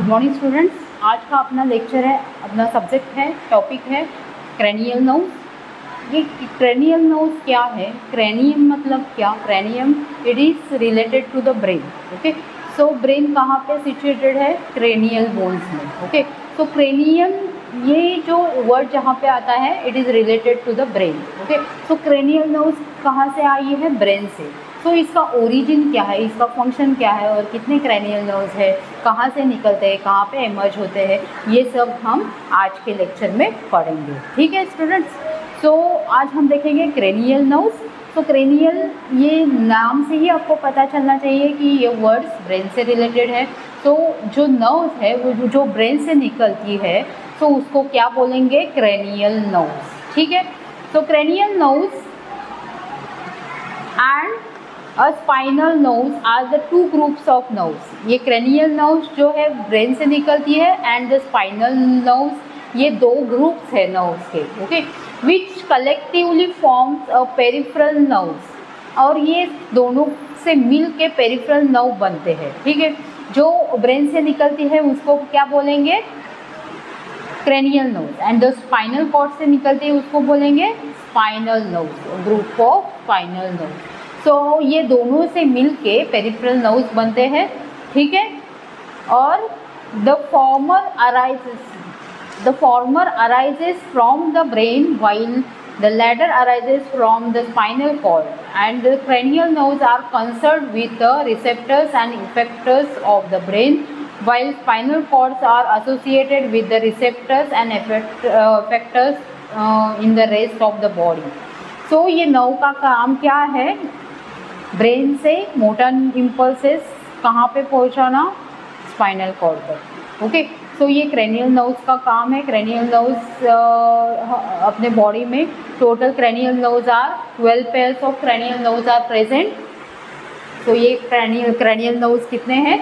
Good morning students. आज का अपना लेक्चर है, अपना सब्जेक्ट है, टॉपिक है क्रेनियल नर्व्स। ये क्रेनियल नर्व्स क्या है? क्रेनियम मतलब क्या? Cranium it is related to the brain. Okay, so brain कहाँ पे सिचुएटेड है? क्रेनियल बोन्स में। ओके, सो क्रेनियम ये जो वर्ड जहाँ पे आता है it is related to the brain. Okay, so cranial nerves कहाँ से आई है? ब्रेन से। तो इसका ओरिजिन क्या है, इसका फंक्शन क्या है और कितने क्रेनियल नर्व्स है, कहाँ से निकलते हैं, कहाँ पे इमर्ज होते हैं, ये सब हम आज के लेक्चर में पढ़ेंगे। ठीक है स्टूडेंट्स, सो आज हम देखेंगे क्रेनियल नर्व्स। तो क्रेनियल ये नाम से ही आपको पता चलना चाहिए कि ये वर्ड्स ब्रेन से रिलेटेड है। तो जो नर्व्स है वो जो ब्रेन से निकलती है तो उसको क्या बोलेंगे? Cranial nerves. ठीक है, तो cranial nerves and spinal nerves are the two groups of nerves. ये क्रेनियल नर्व्स जो है ब्रेन से निकलती है एंड द स्पाइनल नर्व्स, ये दो ग्रुप्स है नर्व्स के। Okay, which collectively forms a peripheral nerves, और ये दोनों से मिल के पेरिफेरल नर्व बनते हैं। ठीक है, जो ब्रेन से निकलती है उसको क्या बोलेंगे? Cranial nerves, and the spinal cord से निकलती है उसको बोलेंगे spinal nerves, group of spinal nerves. तो ये दोनों से मिल के पेरिफेरल नर्व्स बनते हैं। ठीक है, और the former arises from the brain while the latter arises from the spinal cord, and the cranial nerves are concerned with the receptors and effectors of the brain, while spinal cords are associated with the receptors and effectors in the rest of the body. So ये nerve का काम क्या है? Brain से motor impulses कहाँ पे पहुँचाना? Spinal cord तक। ओके, सो ये क्रेनियल नर्व्स का काम है। क्रेनियल नर्व्स अपने बॉडी में total cranial nerves are 12 pairs of cranial nerves are present. तो ये क्रेनियल नर्व्स कितने हैं?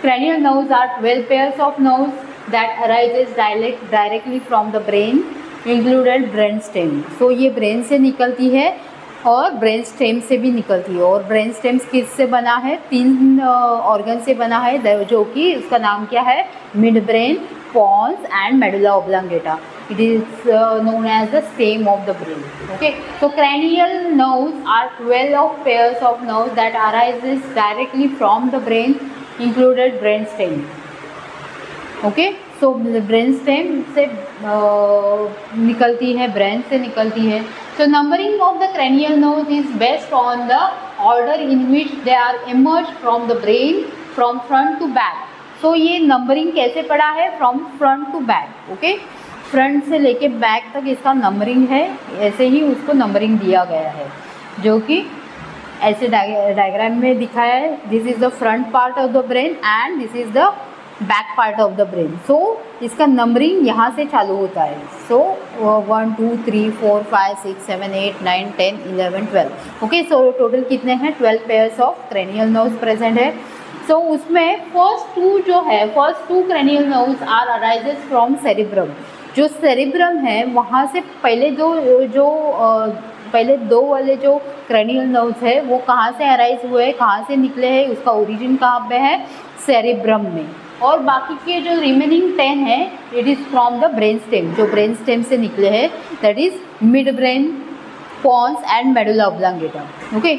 Cranial nerves are 12 pairs of nerves that arises directly from the brain included brain stem. So ये brain से निकलती है और ब्रेन स्टेम से भी निकलती है। और ब्रेन स्टेम किससे बना है? 3 ऑर्गन से बना है, जो कि उसका नाम क्या है? Mid brain, pons and medulla oblongata. It is known as the stem of the brain. Okay, so cranial nerves are 12 pairs of nerves that arises directly from the brain included brain stem. Okay, so brain stem से निकलती है, brain से निकलती है। So numbering of the cranial nerves is based on the order in which they are emerge from the brain from front to back. So ये numbering कैसे पड़ा है? From front to back. Okay, front से लेके back तक इसका numbering है, ऐसे ही उसको नंबरिंग दिया गया है, जो कि ऐसे डायग्राम में दिखाया है। This is the front part of the brain and this is the back part of the brain. So इसका नंबरिंग यहाँ से चालू होता है। सो 1 2 3 4 5 6 7 8 9 10 11 12। ओके, सो टोटल कितने हैं? 12 pairs of cranial nerves present है। सो उसमें first two cranial nerves are arises from cerebrum. जो सेरिब्रम है वहाँ से पहले पहले दो वाले जो क्रेनियल नर्व्स है वो कहाँ से अराइज हुए, कहाँ से निकले हैं, उसका ओरिजिन कहाँ पे है? सेरिब्रम में। और बाकी के जो रिमेनिंग 10 है it is from the brain stem, जो ब्रेन स्टेम से निकले हैं, that is mid brain, pons and medulla oblongata. Okay,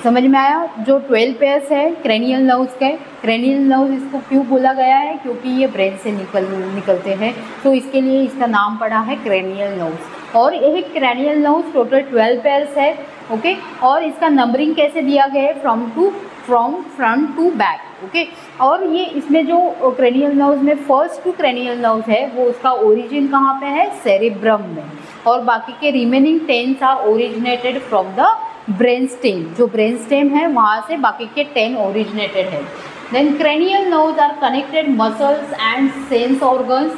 समझ में आया? जो 12 पेयर्स है क्रेनियल नर्व्स के, क्रेनियल नर्व्स इसको क्यों बोला गया है? क्योंकि ये ब्रेन से निकलते हैं, तो इसके लिए इसका नाम पड़ा है क्रेनियल नर्व्स। और यही क्रेनियल नर्व्स टोटल 12 पेयर्स है। ओके, और इसका नंबरिंग कैसे दिया गया है? From front to back. Okay, और ये इसमें जो क्रेनियल नर्व्स में फर्स्ट 2 क्रेनियल नर्व्स है वो उसका ओरिजिन कहाँ पे है? सेरिब्रम में। और बाकी के remaining 10 are originated from the brain stem. जो ब्रेन स्टेम है वहाँ से बाकी के 10 ओरिजिनेटेड है। Then cranial nerves are connected muscles and sense organs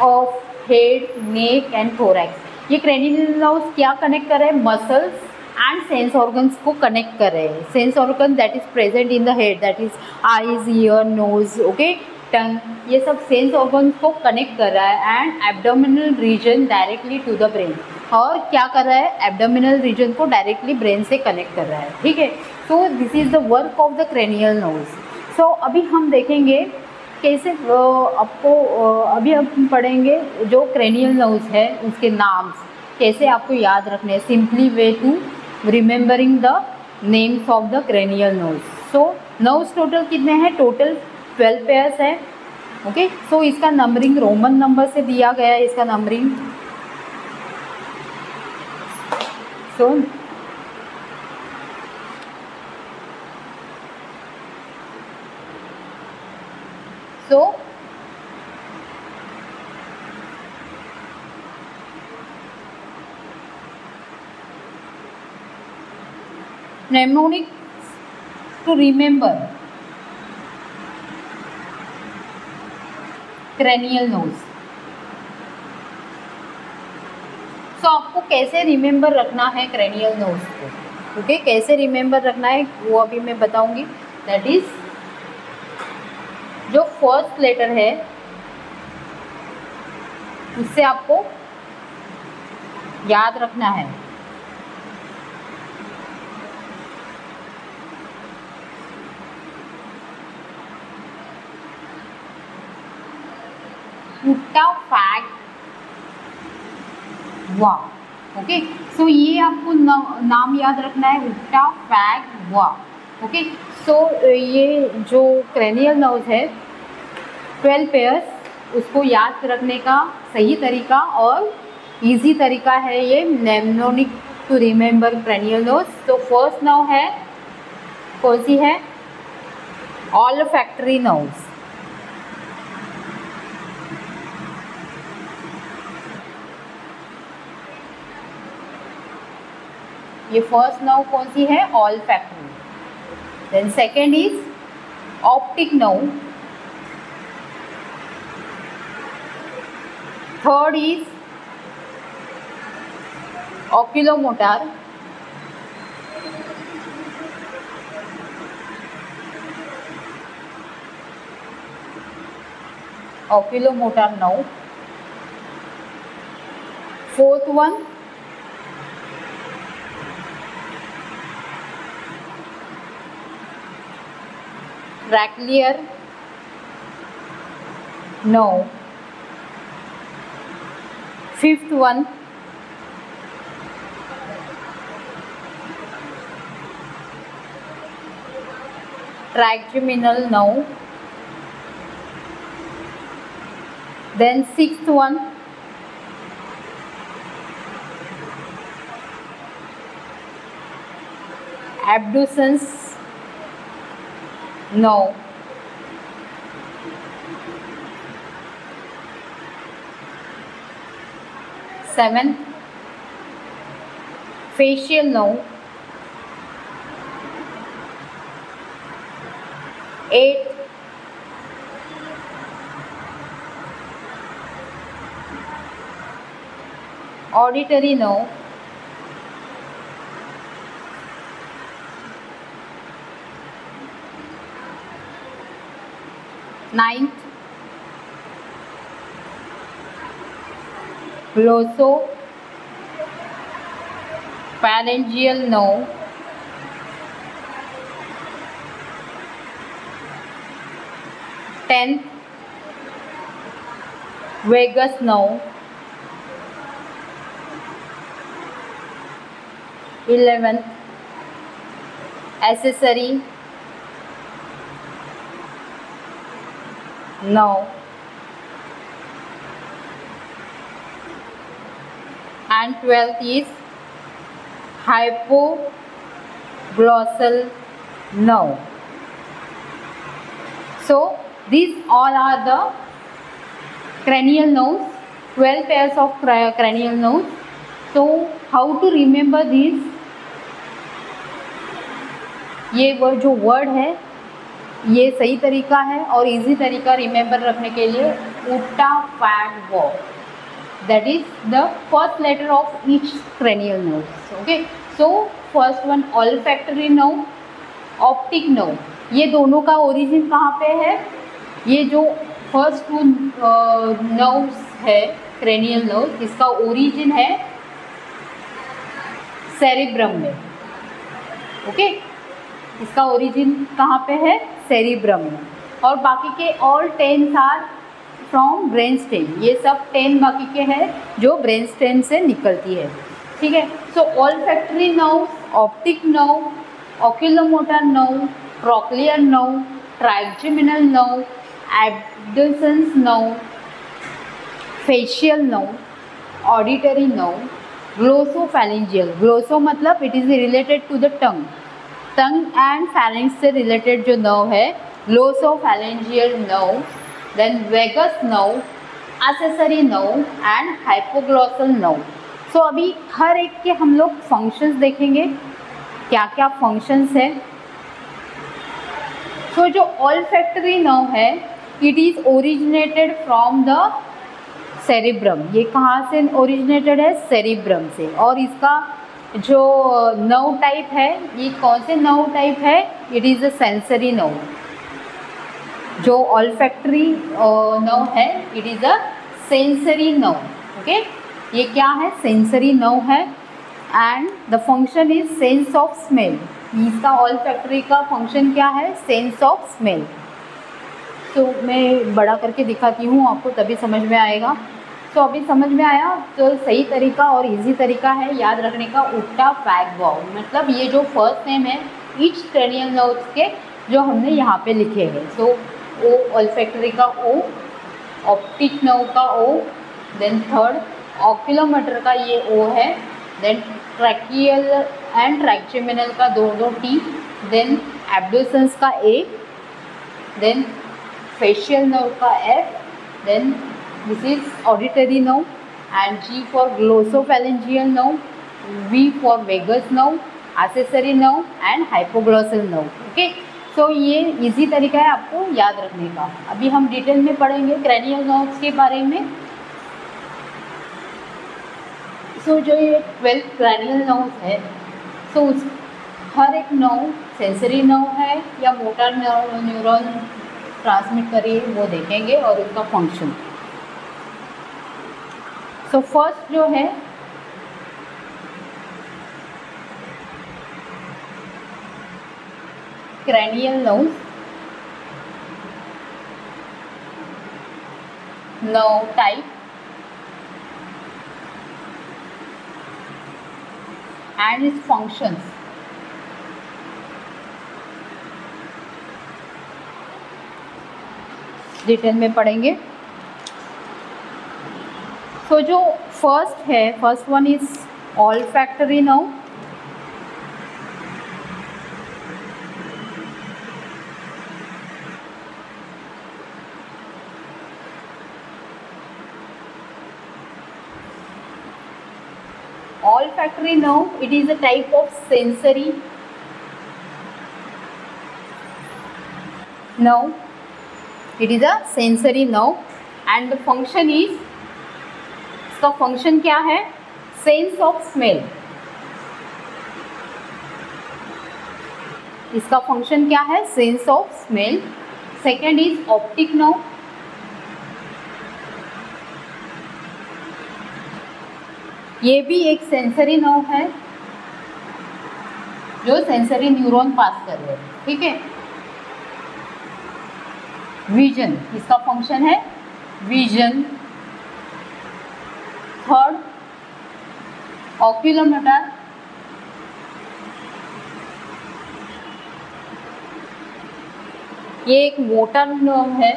of head, neck and thorax. ये क्रेनियल नर्व्स क्या कनेक्ट कर रहे हैं? मसल्स एंड सेंस ऑर्गन्स को कनेक्ट कर रहे हैं। Sense organ that is present in the head, that is eyes, ear, nose, okay, tongue, ये सब सेंस ऑर्गन्स को कनेक्ट कर रहा है। And abdominal region directly to the brain. और क्या कर रहा है? एब्डोमिनल रीजन को डायरेक्टली ब्रेन से कनेक्ट कर रहा है। ठीक है, so this is the work of the cranial nerves. So अभी हम देखेंगे कैसे आपको अभी हम पढ़ेंगे जो क्रेनियल नर्व्स है उसके नाम्स कैसे आपको याद रखने हैं, simply way to remembering the names of the cranial nerves. So nerves total कितने हैं? टोटल 12 पेयर्स है। ओके, सो इसका नंबरिंग रोमन नंबर से दिया गया है, इसका numbering. So mnemonic to remember cranial nerves। सो आपको कैसे रिमेंबर रखना है क्रेनियल नर्व्स को? ओके, कैसे रिमेंबर रखना है वो अभी मैं बताऊंगी। दैट इज जो फर्स्ट लेटर है उससे आपको याद रखना है। उट्टा फैग वा। ओके, सो ये आपको नाम याद रखना है, उट्टा फैग वा। ओके, सो ये जो क्रेनियल नर्व्स है 12 पेयर्स, उसको याद रखने का सही तरीका और इजी तरीका है ये mnemonic to remember cranial nerves. तो फर्स्ट नर्व है, कौन सी है? Olfactory nerves. ये फर्स्ट नर्व कौन सी है? Olfactory. Then second is optic nerve. Third is oculomotor। oculomotor nerve। fourth one trachlear nerve। fifth one trigeminal nerve। then sixth one abducens nerve। seventh facial nerve। eighth auditory nerve। ninth glossopharyngeal nerve। 10th vagus nerve। 11th accessory nerve। and 12th is hypoglossal nerve। So these all are the cranial nerves, 12 pairs of cranial nerves। So how to remember these? ये जो word है ये सही तरीका है और easy तरीका remember रखने के लिए उट्टा फैग वो, that is the first letter of each cranial nerve। Okay, so first one olfactory nerve, optic nerve, ये दोनों का ओरिजिन कहाँ पे है? ये जो फर्स्ट टू नर्व्स है क्रेनियल नर्व, इसका ओरिजिन है सेरिब्रम में। ओके, इसका ओरिजिन कहाँ पे है? सेरिब्रम में, और बाकी के all 10 are from brain stem. ये सब 10 बाकी के हैं जो ब्रेन स्टेम से निकलती है, ठीक है। So olfactory nerve, optic nerve, oculomotor nerve, trochlear nerve, trigeminal nerve, abductions nerve, facial nerve, auditory nerve, glossopharyngeal. Glosso मतलब it is related to the tongue, tongue and pharynx से रिलेटेड जो नर्व है, glossopharyngeal nerve, then vagus nerve, accessory nerve and hypoglossal nerve. So अभी हर एक के हम लोग फंक्शंस देखेंगे, क्या क्या फंक्शंस है। सो जो ऑल्फैक्टरी नर्व है, it is originated from the cerebrum. ये कहाँ से ओरिजिनेटेड है? सेरिब्रम से। और इसका जो नर्व टाइप है, ये कौन से नर्व टाइप है? It is a sensory nerve. जो ऑल्फैक्टरी नर्व है, it is a sensory nerve. Okay, ये क्या है? सेंसरी नर्व है and the function is sense of smell. इसका ऑल्फैक्टरी का फंक्शन क्या है? Sense of smell. तो मैं बड़ा करके दिखाती हूँ आपको, तभी समझ में आएगा। तो अभी समझ में आया। तो सही तरीका और इजी तरीका है याद रखने का, उल्टा फैग वाव। मतलब ये जो फर्स्ट नेम है ईच क्रेनियल नर्व्स के जो हमने यहाँ पे लिखे हैं। सो ओ ऑल्फैक्टरी का ओ, ऑप्टिक नर्व का ओ, देन थर्ड ऑक्यूलोमोटर का ये ओ है, देन ट्रैकियल एंड ट्रैक्जेमिनल का दो टी, देन एब्डक्शंस का ए, देन फेशियल नर्व का F, then this is auditory nerve, and G for glossopharyngeal nerve, V for vagus nerve, accessory nerve and hypoglossal nerve. Okay, so ये easy तरीका है आपको याद रखने का। अभी हम डिटेल में पढ़ेंगे क्रैनियल नर्व्स के बारे में। सो जो ये 12 क्रैनियल नर्व्स है, सो हर एक नर्व सेंसरी नर्व है या मोटर न्यूरॉन ट्रांसमिट करिए, वो देखेंगे और उसका फंक्शन। तो फर्स्ट जो है cranial nerve, nerve type and it's functions. Detail में पढ़ेंगे। तो जो फर्स्ट है, first one is olfactory nerve. Olfactory nerve, it is a type of sensory nerve. It is a sensory nerve and the function is, इसका function क्या है? Sense of smell. इसका function क्या है? Sense of smell. Second is optic nerve. ये भी एक sensory nerve है जो सेंसरी न्यूरॉन पास कर रहे हैं, ठीक है। विजन, इसका फंक्शन है विजन। थर्ड ऑक्यूलोमोटर, ये एक मोटर नर्व है,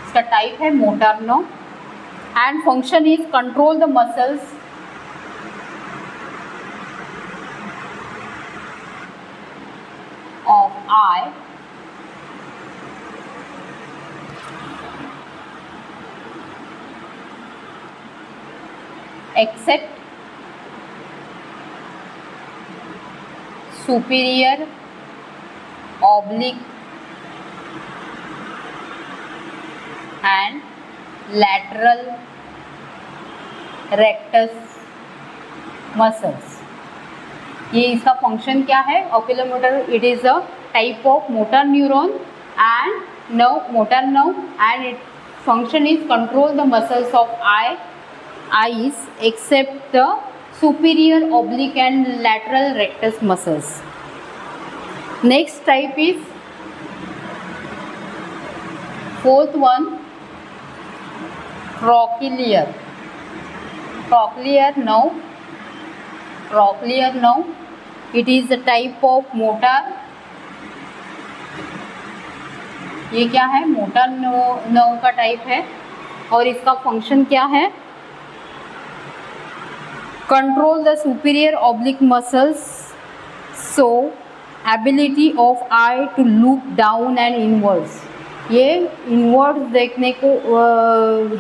इसका टाइप है motor nerve and function is control the muscles of I except superior oblique and lateral rectus muscles। ये इसका फंक्शन क्या है? Oculomotor, it is a type of motor neuron and nerve, motor nerve, and it function is control the muscles of eyes except the superior oblique and lateral rectus muscles. Next type is fourth one trochlear. Trochlear nerve. It is a type of motor. ये क्या है? Motor nerve का type है और इसका function क्या है? Control the superior oblique muscles, so ability of eye to look down and inwards. ये इनवर्ड्स देखने को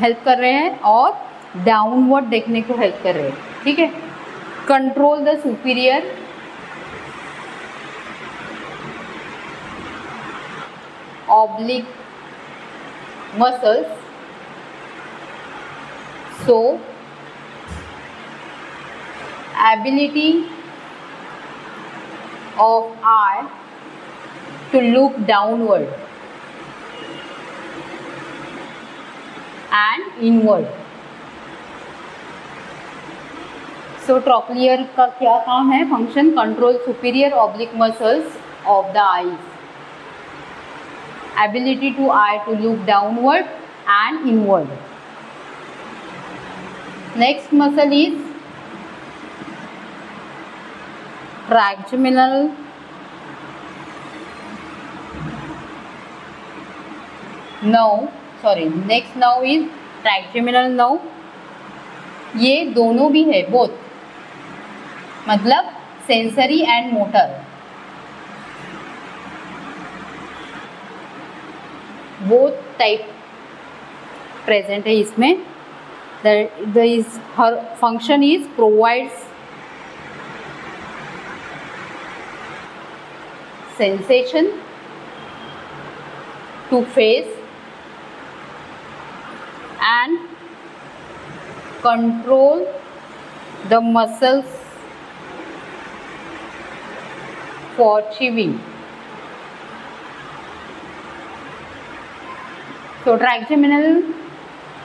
हेल्प कर रहे हैं और डाउनवर्ड देखने को हेल्प कर रहे हैं. ठीक है. Control the superior oblique muscles, so ability of eye to look downward and inward. So trochlear का क्या काम है? Function control superior oblique muscles of the eyes, ability to eye to look downward and inward. Next muscle is trigeminal nerve. Next nerve is trigeminal nerve. ये दोनों भी है, both, मतलब sensory and motor. Both type present है इसमें. हर function is provides sensation to face and control the muscles for chewing. तो trigeminal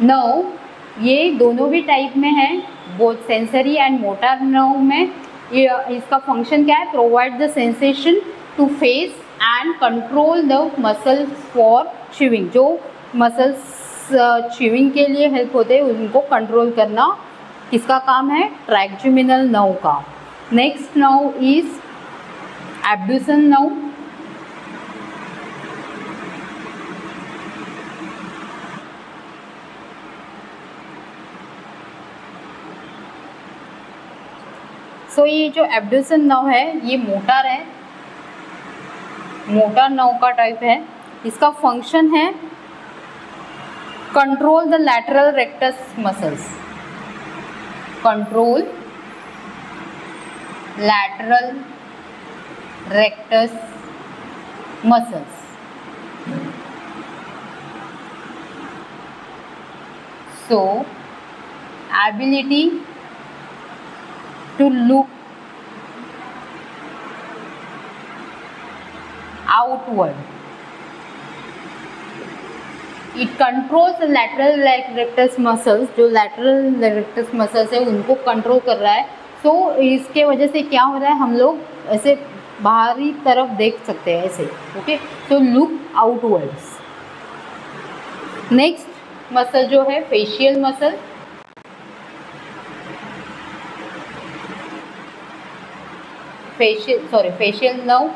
nerve ये दोनों भी टाइप में है, both sensory and motor nerve में. ये इसका फंक्शन क्या है? Provide the sensation to face and control the muscles for chewing. जो मसल्स च्यूइंग के लिए हेल्प होते हैं उनको कंट्रोल करना किसका काम है? ट्राइजेमिनल नर्व का. Next nerve is abducens nerve. So ये जो एब्ड्यूसन नर्व है ये मोटर है, मोटर नर्व का टाइप है. इसका फंक्शन है control the lateral rectus muscles, control lateral rectus muscles. So ability to look outward. It controls the lateral rectus muscles. जो lateral rectus muscles है उनको कंट्रोल कर रहा है. तो इसके वजह से क्या हो रहा है? हम लोग ऐसे बाहरी तरफ देख सकते हैं ऐसे. ओके, तो लुक आउटवर्ड्स. नेक्स्ट मसल जो है फेशियल मसल. फेशियल नर्व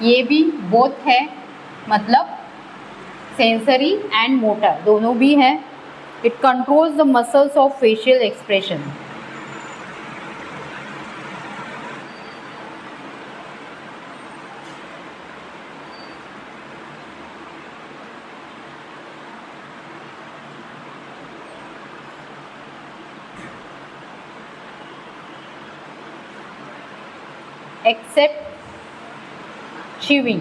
ये भी बोथ है, मतलब सेंसरी एंड मोटर दोनों भी है. It controls the muscles of facial expression. Except chewing.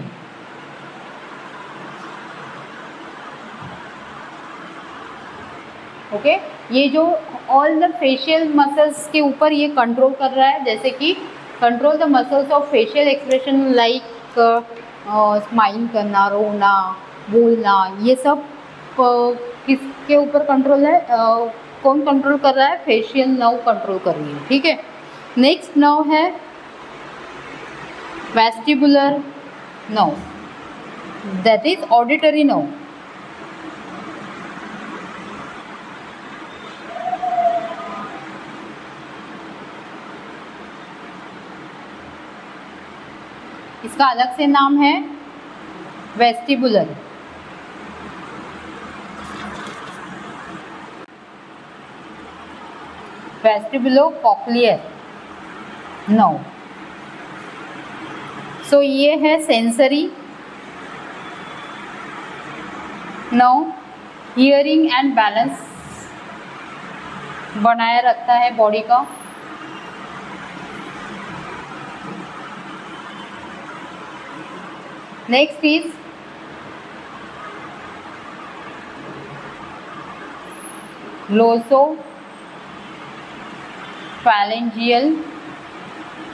Okay, ये जो ऑल द फेशियल मसल्स के ऊपर ये कंट्रोल कर रहा है, जैसे कि control the muscles of facial expression like smile करना, रोना, बोलना, ये सब किसके ऊपर कंट्रोल है? कौन कंट्रोल कर रहा है? फेशियल नर्व कंट्रोल कर रही है. ठीक है. नेक्स्ट नर्व है vestibular nerve. that is auditory nerve. इसका अलग से नाम है वेस्टिबुलर. वेस्टिबुलो-कॉक्लियर नर्व. सो ये है sensory nerve. Hearing and balance बनाए रखता है बॉडी का. Next is glossopharyngeal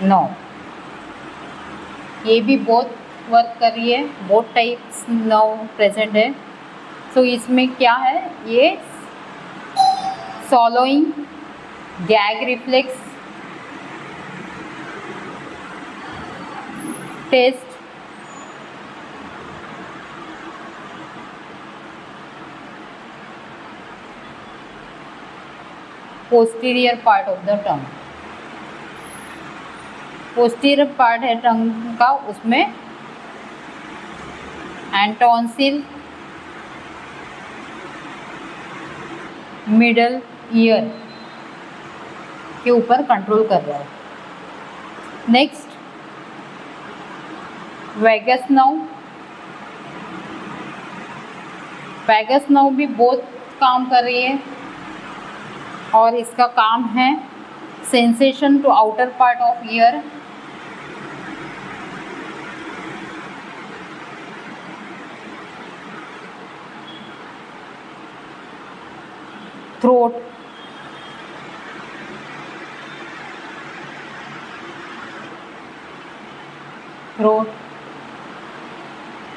nerve. ये भी बहुत वर्क कर रही है. बहुत टाइप्स नर्व प्रेजेंट है. सो इसमें क्या है, ये swallowing, gag reflex, taste, posterior part of the tongue. Posterior part है टंग का, उसमें एंड टॉन्सिल, मिडल ईयर के ऊपर कंट्रोल कर रहा है. Next vagus nerve. Vagus nerve भी बहुत काम कर रही है और इसका काम है sensation to outer part of ear, throat,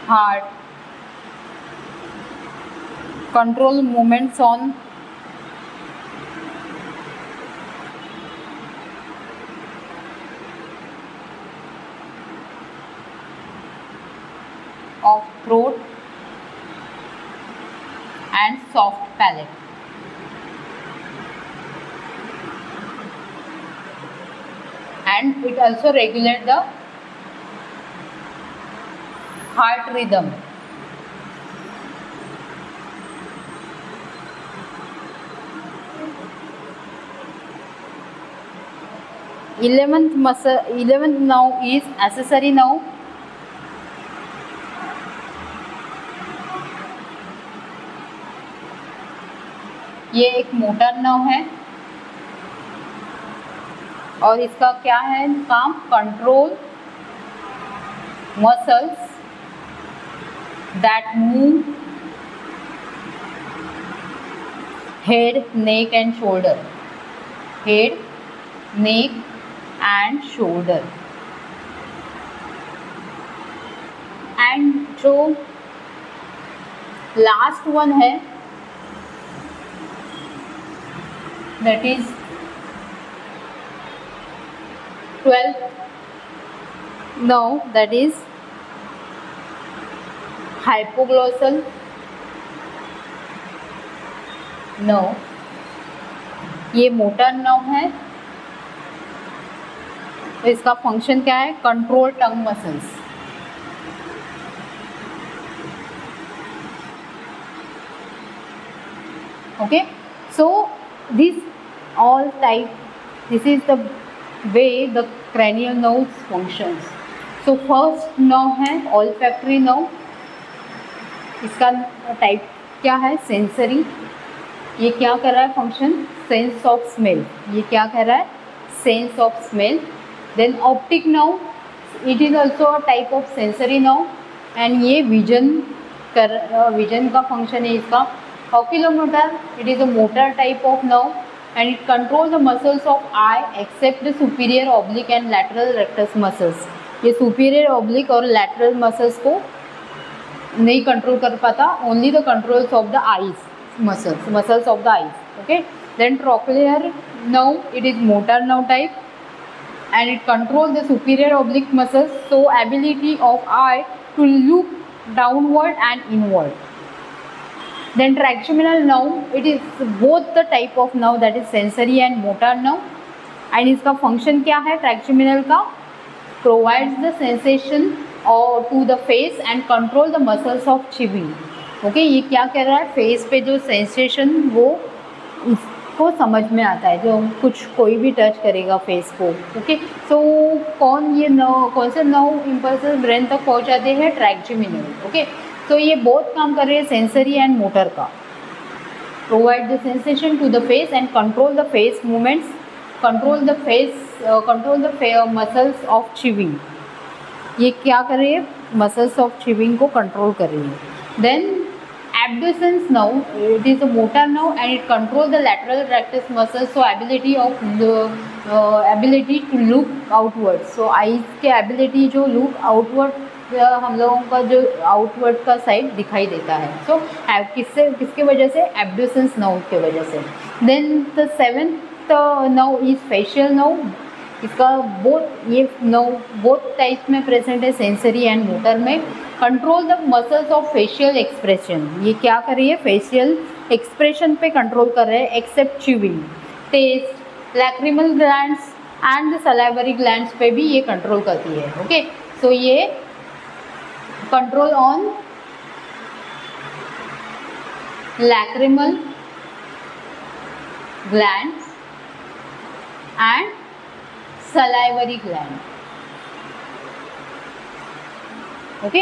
heart, control movements on of throat and soft palate. And it also regulates the heart rhythm. Eleventh nerve is accessory nerve. ये एक मोटर नर्व है और इसका क्या है काम, control muscles that move head, neck and shoulder. Head, neck and shoulder. And जो last one है that is 12th nerve, that is hypoglossal nerve. ये मोटर नर्व है. तो इसका फंक्शन क्या है, control tongue muscles. Okay, so this all type, this is the way the cranial nerves functions. So first nerve है olfactory nerve. इसका type क्या है, सेंसरी. ये क्या कर रहा है फंक्शन, सेंस ऑफ स्मेल. ये क्या कर रहा है, sense of smell. Then optic nerve, it is also a type of sensory nerve and ये विजन का फंक्शन है इसका. Oculomotor, it is a motor type of nerve and it controls the muscles of eye except the superior oblique and lateral rectus muscles. ये superior oblique और lateral muscles को नहीं control कर पाता, only the controls of the eyes muscles of the eyes. Okay, then trochlear nerve, it is motor nerve type and it controls the superior oblique muscles, so ability of eye to look downward and inward. Then trigeminal nerve, it is both the type of nerve, that is sensory and motor nerve. And इसका function क्या है trigeminal का? Provides the sensation or to the face and control the muscles of chewing. Okay ये क्या कह रहा है, face पे जो सेंसेशन वो इसको समझ में आता है, जो कुछ कोई भी टच करेगा फेस को. ओके सो कौन से नर्व इम्पल्सेस ब्रेन तक पहुंचाते हैं? ट्रैक्जिमिनल. ओके सो ये बहुत काम कर रहे हैं सेंसरी एंड मोटर का. Provide the sensation to the face and control the face movements, control the muscles of chewing. ये क्या कर रही है? मसल्स ऑफ च्यूइंग को कंट्रोल कर रही है. Then abducens nerve, it is a motor nerve and it controls the lateral rectus muscles, so ability to look outward. So eyes के ability जो look outward हम लोगों का जो outward का साइड दिखाई देता है. So किसके वजह से? abducens nerve के वजह से. Then the seventh nerve is facial nerve. इसका ये बोथ टाइप्स में प्रेजेंट है, सेंसरी एंड मोटर में. Control the muscles of facial expression. ये क्या कर रही है? फेशियल एक्सप्रेशन पे कंट्रोल कर रहे हैं, except chewing. Taste, lacrimal glands and the salivary glands पे भी ये कंट्रोल करती है. ओके सो ये control on lacrimal glands and salivary gland. Okay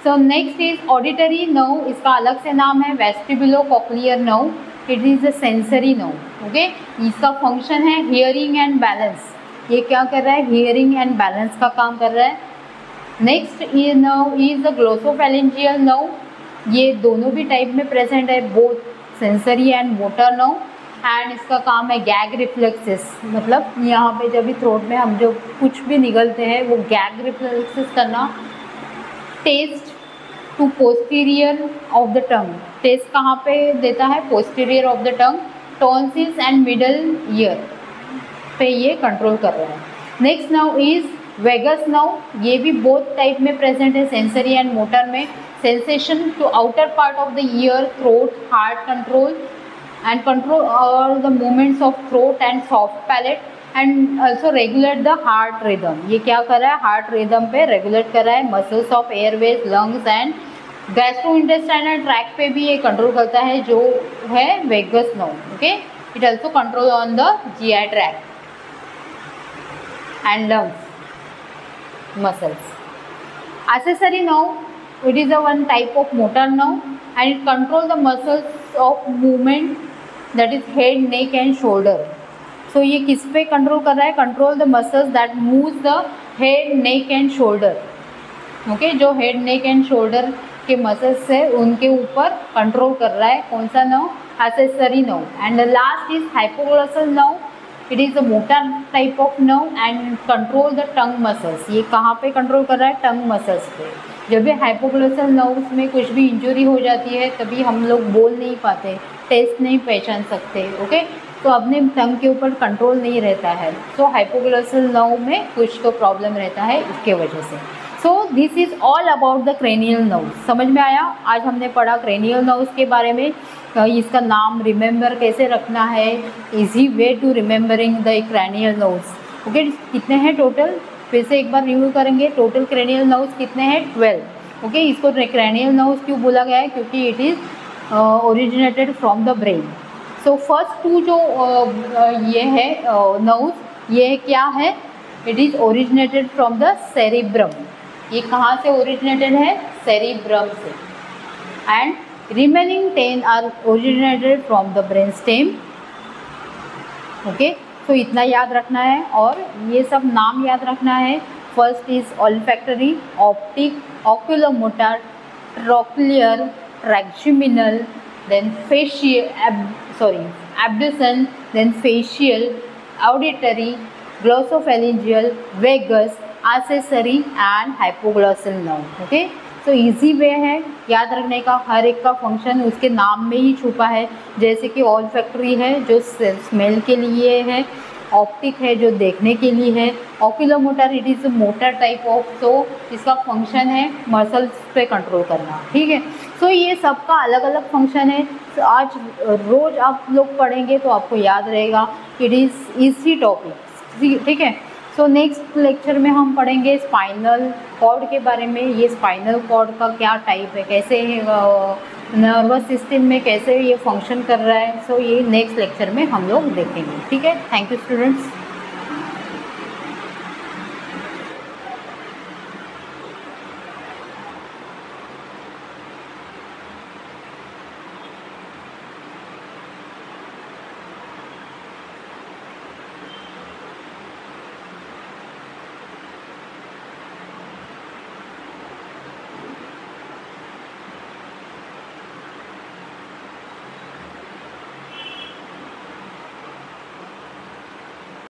so next is auditory nerve. इसका अलग से नाम है vestibulocochlear nerve. It is a sensory nerve. Okay इसका फंक्शन है हियरिंग एंड बैलेंस. ये क्या कर रहा है? हियरिंग एंड बैलेंस का काम कर रहा है. Next nerve is the glossopharyngeal nerve. ये दोनों भी टाइप में प्रेजेंट है, both sensory and motor nerve. And इसका काम है गैग रिफ्लेक्सेस, मतलब यहाँ पे जब भी थ्रोट में हम जो कुछ भी निगलते हैं वो गैग रिफ्लेक्सेस करना. Taste to posterior of the tongue. Taste कहाँ पे देता है? Posterior of the tongue. Tonsils and middle ear पे ये कंट्रोल कर रहा है. Next now is vagus now. ये भी बोथ टाइप में प्रेजेंट है, सेंसरी एंड मोटर में. Sensation to outer part of the ear, throat, heart control and control all the movements of throat and soft palate and also regulate the heart rhythm. ये क्या कर रहा है? Heart rhythm पे regulate कर रहा है. Muscles of airways, lungs and gastrointestinal tract पे भी ये कंट्रोल करता है, जो है vagus nerve. Okay it also control on the GI tract and lungs muscles. Accessory nerve, it is a one type of motor nerve and it controls the muscles of movement, that is head, neck and shoulder. So ये किस पे control कर रहा है? Control the muscles that moves the head, neck and shoulder. Okay जो head, neck and shoulder के muscles है उनके ऊपर कंट्रोल कर रहा है. कौन सा nerve? Accessory nerve. And the last is hypoglossal nerve. It is a motor type of nerve and control the tongue muscles. ये कहाँ पे कंट्रोल कर रहा है? टंग मसल्स पे. जब भी हाइपोग्लोसल नर्व्स में कुछ भी इंजरी हो जाती है तभी हम लोग बोल नहीं पाते, टेस्ट नहीं पहचान सकते. ओके तो अपने टंग के ऊपर कंट्रोल नहीं रहता है. सो हाइपोग्लोसल नर्व में कुछ तो प्रॉब्लम रहता है इसके वजह से. So this is all about the cranial nerves. समझ में आया? आज हमने पढ़ा क्रेनियल नर्व्स के बारे में. इसका नाम रिमेंबर कैसे रखना है, easy way to remembering the cranial nerves. Okay कितने हैं टोटल? फिर से एक बार रिव्यू करेंगे. टोटल क्रेनियल नर्व्स कितने हैं? 12. ओके इसको क्रेनियल नर्व्स क्यों बोला गया है? क्योंकि it is originated from the brain. So first two जो ये है नर्व्स, ये क्या है? It is originated from the cerebrum. ये कहाँ से ओरिजिनेटेड है? सेरिब्रम से. And remaining 10 are originated from the brain stem. Okay तो इतना याद रखना है और ये सब नाम याद रखना है. First is olfactory, optic, oculomotor, trochlear, trigeminal, then abducens, then facial, auditory, glossopharyngeal, vagus, accessory and hypoglossal nerve. Okay तो इजी वे है याद रखने का. हर एक का फंक्शन उसके नाम में ही छुपा है. जैसे कि ऑल्फैक्टरी है जो स्मेल के लिए है, ऑप्टिक है जो देखने के लिए है, oculomotor it is motor type of, तो इसका फंक्शन है मसल्स पे कंट्रोल करना, ठीक है। सो ये सबका अलग अलग फंक्शन है। तो आज रोज़ आप लोग पढ़ेंगे तो आपको याद रहेगा, इट इज़ ईजी टॉपिक, ठीक है। सो नेक्स्ट लेक्चर में हम पढ़ेंगे स्पाइनल कॉर्ड के बारे में, ये स्पाइनल कॉर्ड का क्या टाइप है, कैसे नर्वस सिस्टम में कैसे ये फंक्शन कर रहा है। सो ये नेक्स्ट लेक्चर में हम लोग देखेंगे, ठीक है। Thank you students.